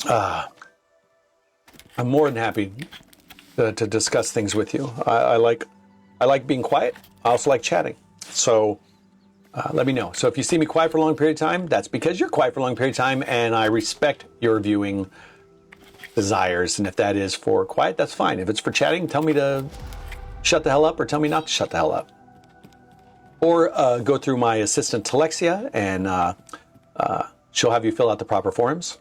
I'm more than happy to discuss things with you. I like being quiet. I also like chatting. So let me know. So if you see me quiet for a long period of time, that's because you're quiet for a long period of time, and I respect your viewing desires. And if that is for quiet, that's fine. If it's for chatting, tell me to shut the hell up or tell me not to shut the hell up. Or go through my assistant Alexia, and she'll have you fill out the proper forms.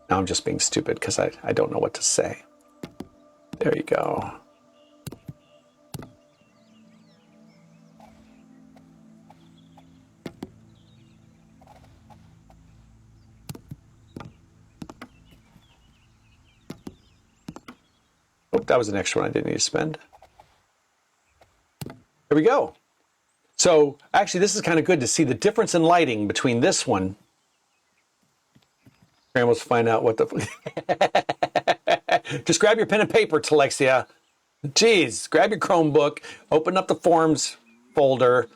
Now I'm just being stupid because I don't know what to say. There you go. Oh, that was an extra one I didn't need to spend. There we go. So actually, this is kind of good to see the difference in lighting between this one. Almost find out what the... Just grab your pen and paper, Alexia. Jeez, grab your Chromebook, open up the forms folder,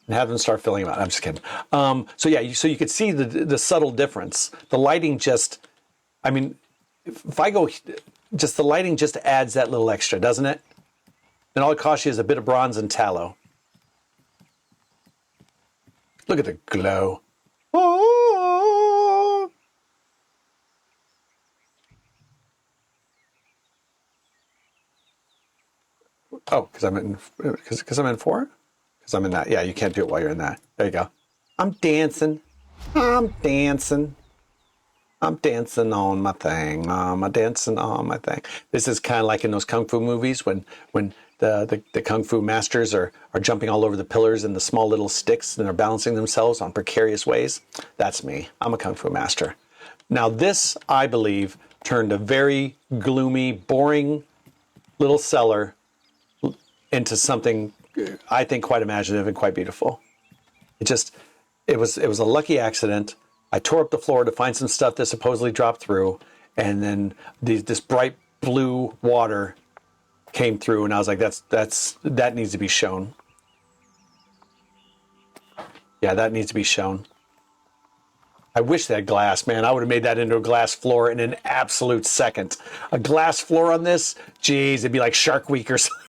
and have them start filling them out. I'm just kidding. So yeah, so you could see the subtle difference. The lighting just, I mean, if I go, just the lighting just adds that little extra, doesn't it? And all it costs you is a bit of bronze and tallow. Look at the glow. Oh! Oh, because I'm in 4? Because I'm in that. Yeah, you can't do it while you're in that. There you go. I'm dancing on my thing. I'm dancing on my thing. This is kind of like in those kung fu movies when the kung fu masters are jumping all over the pillars and the small little sticks and are balancing themselves on precarious ways. That's me. I'm a kung fu master. Now this, I believe, turned a very gloomy, boring little cellar into something I think quite imaginative and quite beautiful. It was a lucky accident. I tore up the floor to find some stuff that supposedly dropped through, and then this bright blue water came through, and I was like, that needs to be shown. Yeah, that needs to be shown. I wish they had glass, man. I would have made that into a glass floor in an absolute second. A glass floor on this, geez, it'd be like Shark Week or something.